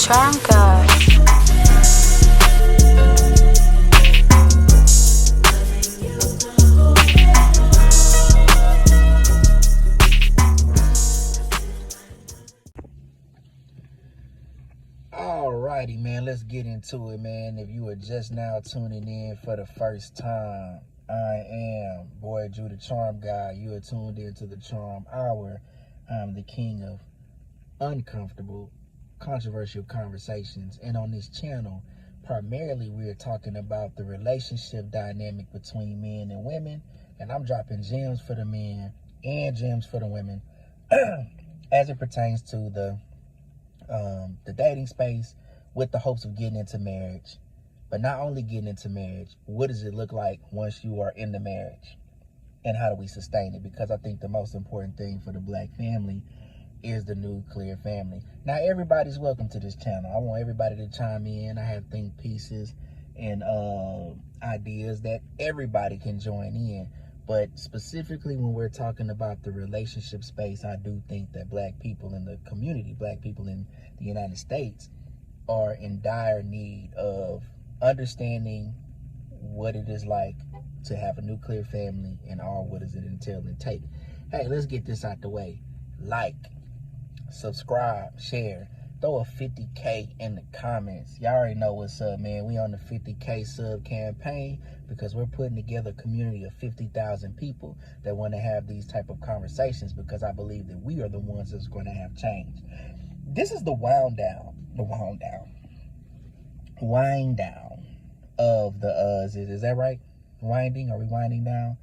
boidrucharmgod. Alrighty, man, let's get into it, man. If you are just now tuning in for the first time, I am Boi Dru, the Charm Guy. You are tuned into the Charm Hour. I'm the king of uncomfortable, controversial conversations. And on this channel, primarily we're talking about the relationship dynamic between men and women. And I'm dropping gems for the men and gems for the women as it pertains to the dating space, with the hopes of getting into marriage. But not only getting into marriage, what does it look like once you are in the marriage, and how do we sustain it? Because I think the most important thing for the black family is the nuclear family. Now, everybody's welcome to this channel. I want everybody to chime in. I have think pieces and ideas that everybody can join in. But specifically when we're talking about the relationship space, I do think that black people in the community, black people in the United States, are in dire need of understanding what it is like to have a nuclear family and all what does it entail and take. Hey, let's get this out the way. Like, subscribe, share, throw a 50K in the comments. Y'all already know what's up, man. We on the 50K sub campaign because we're putting together a community of 50,000 people that want to have these type of conversations, because I believe that we are the ones that's going to have change. This is the wind down of the is that right? Winding? Are we winding down?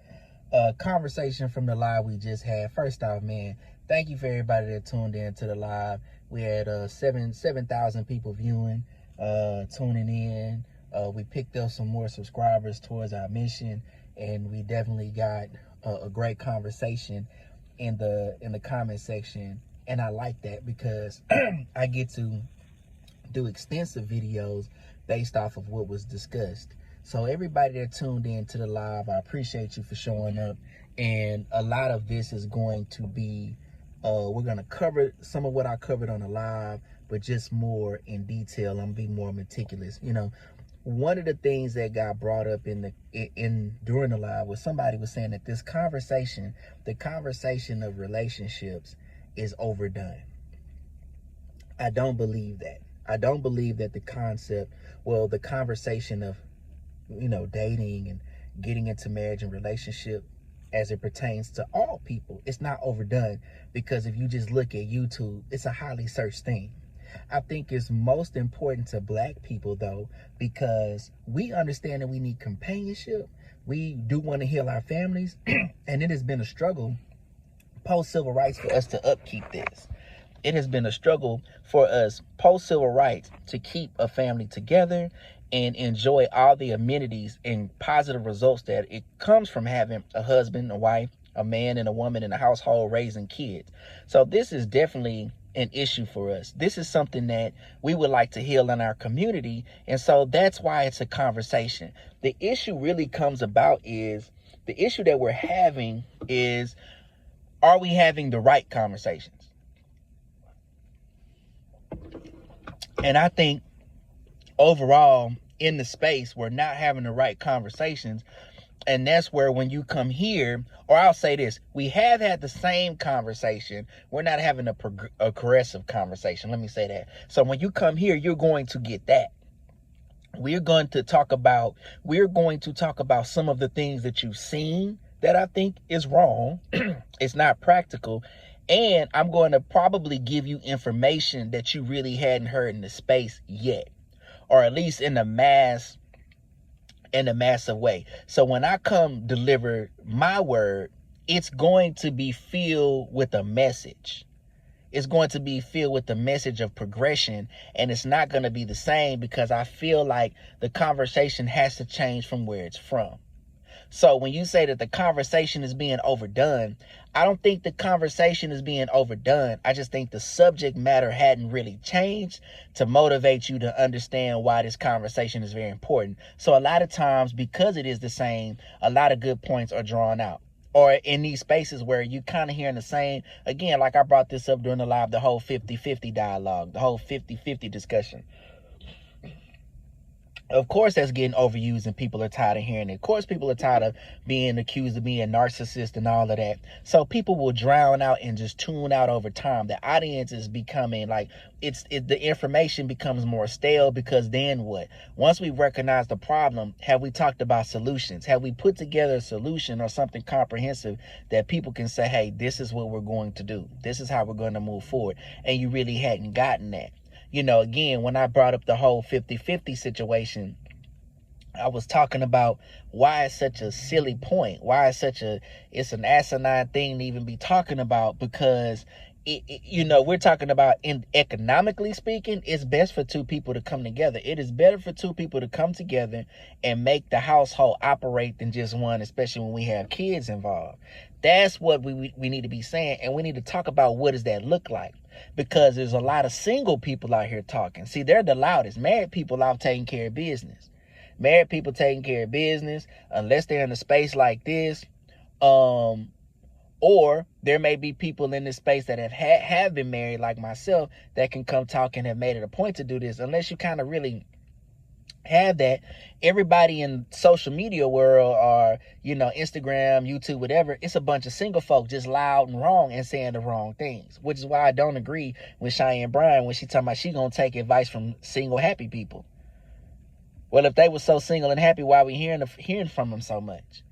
Conversation from the live we just had. First off, man, thank you for everybody that tuned in to the live. We had 7,000 people viewing, tuning in. We picked up some more subscribers towards our mission, and we definitely got a great conversation in the comment section. And I like that because I get to do extensive videos based off of what was discussed. So everybody that tuned in to the live, I appreciate you for showing up. And a lot of this is going to be, we're going to cover some of what I covered on the live, but just more in detail. I'm going to be more meticulous. You know, one of the things that got brought up during the live was somebody was saying that this conversation, the conversation of relationships, is overdone. I don't believe that. I don't believe that the conversation of, you know, dating and getting into marriage and relationship as it pertains to all people, it's not overdone, because if you just look at YouTube, it's a highly searched thing. I think it's most important to black people, though, because we understand that we need companionship. We do want to heal our families, and it has been a struggle post-civil rights for us to upkeep this. It has been a struggle for us post-civil rights to keep a family together and enjoy all the amenities and positive results that it comes from having a husband, a wife, a man and a woman in a household raising kids. So this is definitely an issue for us. This is something that we would like to heal in our community. And so that's why it's a conversation. The issue really comes about is, the issue that we're having is, are we having the right conversations? And I think overall in the space, we're not having the right conversations. And that's where when you come here, or I'll say this, we have had the same conversation. We're not having a progressive conversation. Let me say that. So when you come here, you're going to get that. We're going to talk about some of the things that you've seen that I think is wrong. It's not practical. And I'm going to probably give you information that you really hadn't heard in the space yet, or at least in a massive way. So when I come deliver my word, it's going to be filled with a message. It's going to be filled with the message of progression, and it's not going to be the same, because I feel like the conversation has to change from where it's from. So when you say that the conversation is being overdone, I don't think the conversation is being overdone. I just think the subject matter hadn't really changed to motivate you to understand why this conversation is very important. So a lot of times, because it is the same, a lot of good points are drawn out. or in these spaces where you kind of hearing the same, again, like I brought this up during the live, the whole 50-50 dialogue, the whole 50-50 discussion. Of course, that's getting overused and people are tired of hearing it. Of course, people are tired of being accused of being narcissist and all of that. So people will drown out and just tune out over time. The audience is becoming like, the information becomes more stale, because then what? Once we recognize the problem, have we talked about solutions? Have we put together a solution or something comprehensive that people can say, hey, this is what we're going to do. This is how we're going to move forward. And you really hadn't gotten that. You know, again, when I brought up the whole 50-50 situation, I was talking about why it's such a silly point, why it's an asinine thing to even be talking about, because we're talking about, in economically speaking, it's best for two people to come together. It is better for two people to come together and make the household operate than just one, especially when we have kids involved. That's what we need to be saying, and we need to talk about what does that look like, because there's a lot of single people out here talking. See, they're the loudest. Married people out taking care of business. Married people taking care of business, unless they're in a space like this, or there may be people in this space that have been married, like myself, that can come talk and have made it a point to do this. Unless you kind of really have that, everybody in social media world, or Instagram, YouTube, whatever, it's a bunch of single folk just loud and wrong and saying the wrong things, which is why I don't agree with Cheyenne Bryan when she talking about she gonna take advice from single happy people. Well, if they were so single and happy, why are we hearing from them so much?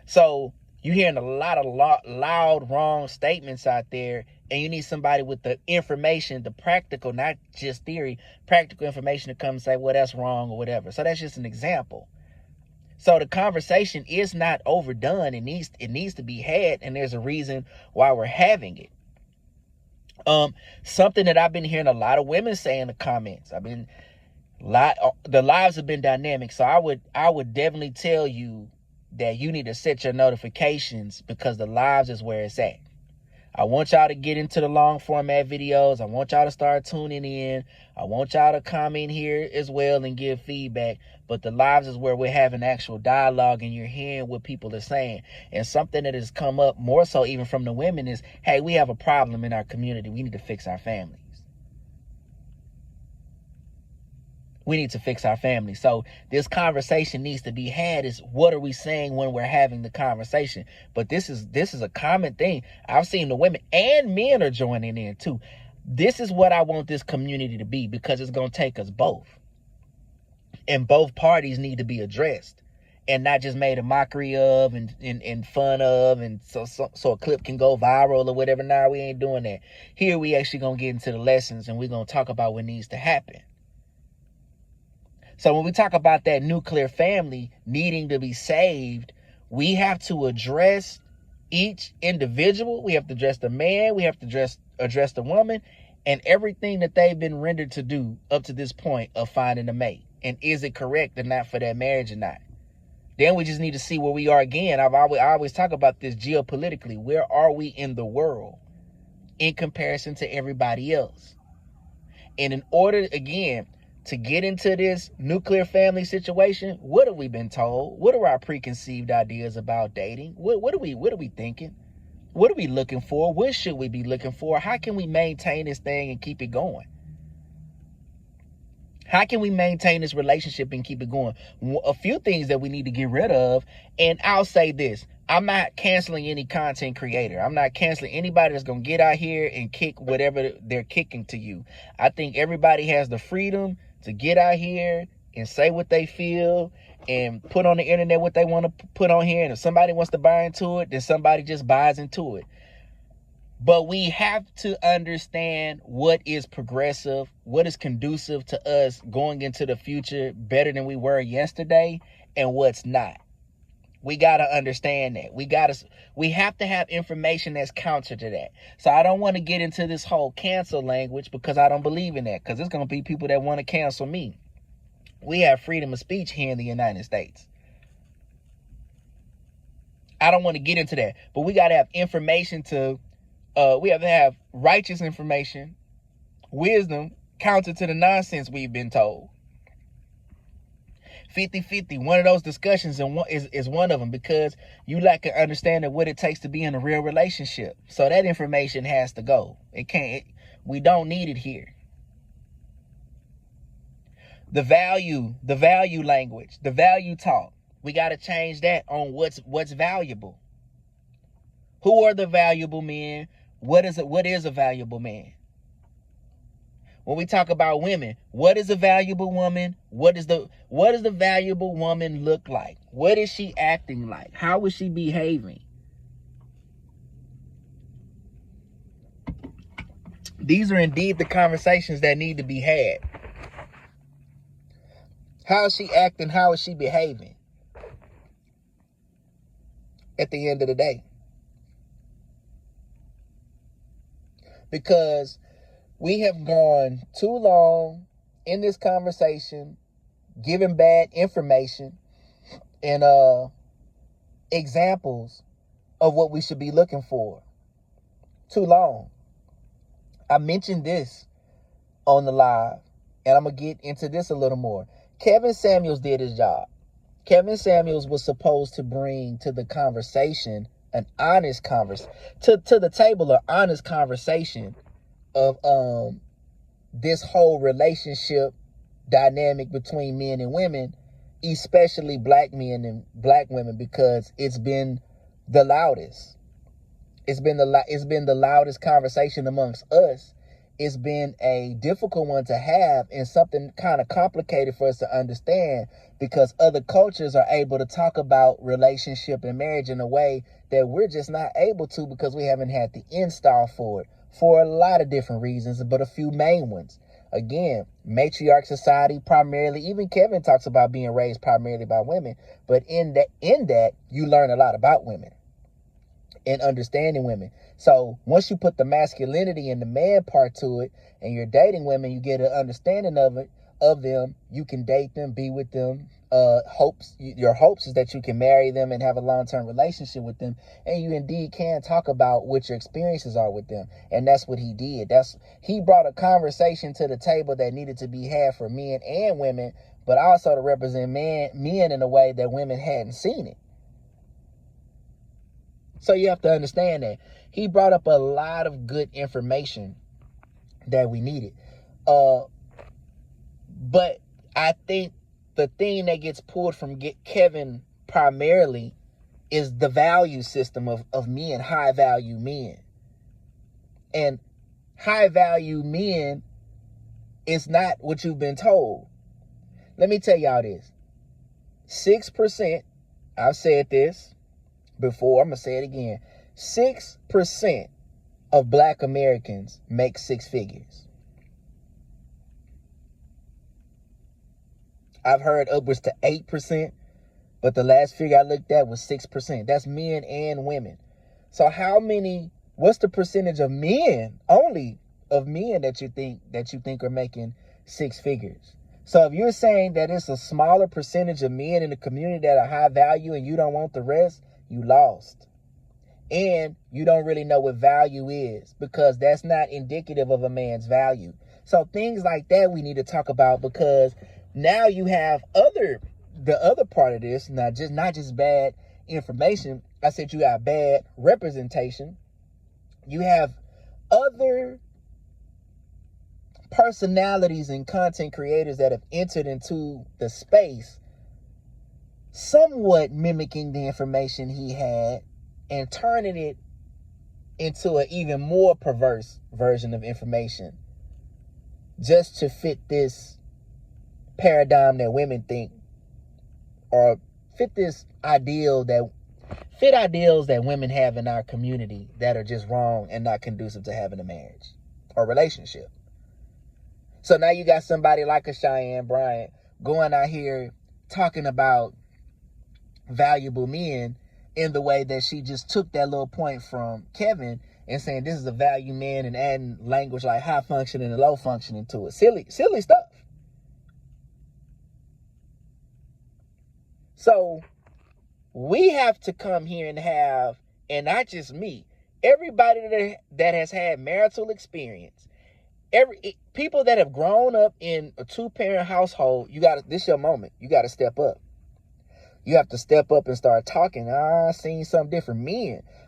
So you're hearing a lot of loud, wrong statements out there, and you need somebody with the information, the practical, not just theory, practical information to come and say, well, that's wrong or whatever. So that's just an example. So the conversation is not overdone. It needs to be had, and there's a reason why we're having it. Something that I've been hearing a lot of women say in the comments. The lives have been dynamic, so I would definitely tell you that you need to set your notifications, because the lives is where it's at. I want y'all to get into the long format videos. I want y'all to start tuning in. I want y'all to comment here as well and give feedback. But the lives is where we're having actual dialogue and you're hearing what people are saying. And something that has come up more so even from the women is, hey, we have a problem in our community. We need to fix our families. We need to fix our family. So this conversation needs to be had, is what are we saying when we're having the conversation? But this is a common thing. I've seen the women and men are joining in too. This is what I want this community to be, because it's going to take us both. And both parties need to be addressed and not just made a mockery of and fun of, and so a clip can go viral or whatever. Nah, we ain't doing that. Here we actually going to get into the lessons, and we're going to talk about what needs to happen. So when we talk about that nuclear family needing to be saved, we have to address each individual. We have to address the man. We have to address the woman, and everything that they've been rendered to do up to this point of finding a mate. And is it correct or not for that marriage or not? Then we just need to see where we are again. I always talk about this geopolitically. Where are we in the world in comparison to everybody else? And in order, again, to get into this nuclear family situation, what have we been told? What are our preconceived ideas about dating? What are we thinking? What are we looking for? What should we be looking for? How can we maintain this thing and keep it going? How can we maintain this relationship and keep it going? A few things that we need to get rid of, and I'll say this. I'm not canceling any content creator. I'm not canceling anybody that's going to get out here and kick whatever they're kicking to you. I think everybody has the freedom to get out here and say what they feel and put on the internet what they want to put on here. And if somebody wants to buy into it, then somebody just buys into it. But we have to understand what is progressive, what is conducive to us going into the future better than we were yesterday, and what's not. We got to understand that. We have to have information that's counter to that. So I don't want to get into this whole cancel language, because I don't believe in that, because there's going to be people that want to cancel me. We have freedom of speech here in the United States. I don't want to get into that, but we got to have information we have to have righteous information, wisdom, counter to the nonsense we've been told. 50-50. One of those discussions and one is one of them, because you lack an understanding of what it takes to be in a real relationship. So that information has to go. We don't need it here. The value language, the value talk. We got to change that on what's valuable. Who are the valuable men? What is a valuable man? When we talk about women, what is a valuable woman? What does the valuable woman look like? What is she acting like? How is she behaving? These are indeed the conversations that need to be had. How is she acting? How is she behaving? At the end of the day. Because we have gone too long in this conversation giving bad information and examples of what we should be looking for. Too long. I mentioned this on the live, and I'm going to get into this a little more. Kevin Samuels did his job. Kevin Samuels was supposed to bring to the conversation an honest conversation, to the table an honest conversation of this whole relationship dynamic between men and women, especially black men and black women, because it's been the loudest. It's been the loudest conversation amongst us. It's been a difficult one to have and something kind of complicated for us to understand, because other cultures are able to talk about relationship and marriage in a way that we're just not able to, because we haven't had the install for it, for a lot of different reasons, but a few main ones. Again, matriarch society primarily. Even Kevin talks about being raised primarily by women, but in that you learn a lot about women and understanding women. So once you put the masculinity and the man part to it, and you're dating women, you get an understanding of them. You can date them, be with them. Your hopes is that you can marry them and have a long-term relationship with them, and you indeed can talk about what your experiences are with them. And that's what he did. He brought a conversation to the table that needed to be had for men and women, but also to represent men in a way that women hadn't seen it. So you have to understand that he brought up a lot of good information that we needed. But I think the thing that gets pulled from Kevin primarily is the value system of men, high value men. And high value men is not what you've been told. Let me tell y'all this. 6%, I've said this before, I'm going to say it again. 6% of black Americans make six figures. I've heard upwards to 8%, but the last figure I looked at was 6%. That's men and women. So what's the percentage of men, only of men, that you think are making six figures? So if you're saying that it's a smaller percentage of men in the community that are high value and you don't want the rest, you lost. And you don't really know what value is, because that's not indicative of a man's value. So things like that we need to talk about, because now you have the other part of this, not just bad information. I said you got bad representation. You have other personalities and content creators that have entered into the space, somewhat mimicking the information he had and turning it into an even more perverse version of information, just to fit this paradigm that women think, or fit ideals that women have in our community that are just wrong and not conducive to having a marriage or relationship. So now you got somebody like a Cheyenne Bryant going out here talking about valuable men in the way that she just took that little point from Kevin and saying this is a value man, and adding language like high functioning and low functioning to it. Silly stuff. So we have to come here and not just me, everybody that has had marital experience, People that have grown up in a 2-parent household, this is your moment. You got to step up. You have to step up and start talking. I seen something different.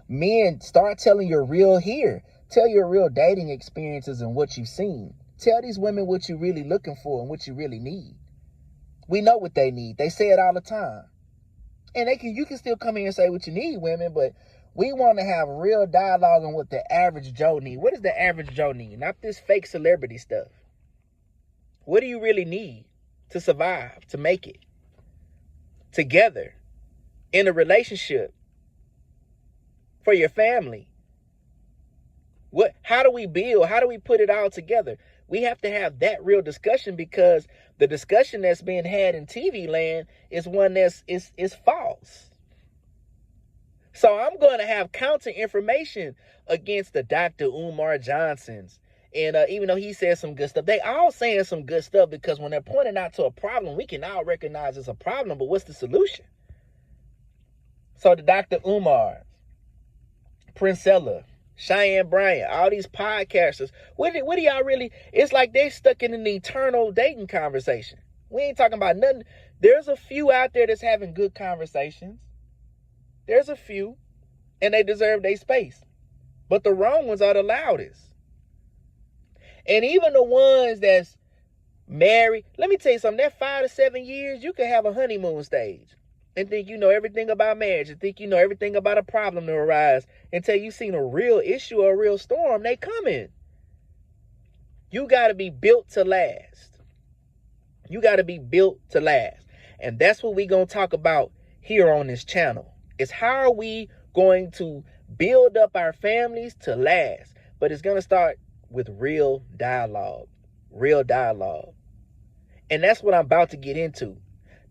Men, start telling your real here. Tell your real dating experiences and what you've seen. Tell these women what you're really looking for and what you really need. We know what they need. They say it all the time. And you can still come here and say what you need, women, but we want to have real dialogue on what the average Joe need. What does the average Joe need? Not this fake celebrity stuff. What do you really need to survive, to make it? Together, in a relationship, for your family. How do we build? How do we put it all together? We have to have that real discussion, because the discussion that's being had in TV land is one that's is false. So I'm going to have counter information against the Dr. Umar Johnsons. And even though he says some good stuff, they all saying some good stuff, because when they're pointing out to a problem, we can all recognize it's a problem, but what's the solution? So the Dr. Umar, Princella, Cheyenne Bryant, all these podcasters, what do y'all really, it's like they stuck in an eternal dating conversation. We ain't talking about nothing. There's a few out there that's having good conversations. There's a few, and they deserve their space. But the wrong ones are the loudest. And even the ones that's married, let me tell you something, that 5 to 7 years, you can have a honeymoon stage and think you know everything about marriage and think you know everything about a problem to arise until you've seen a real issue or a real storm. They coming. You got to be built to last. You got to be built to last. And that's what we're going to talk about here on this channel. Is how are we going to build up our families to last? But it's going to start with real dialogue. Real dialogue. And that's what I'm about to get into.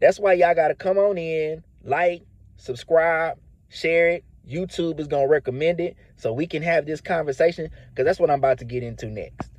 That's why y'all got to come on in, like, subscribe, share it. YouTube is going to recommend it so we can have this conversation, because that's what I'm about to get into next.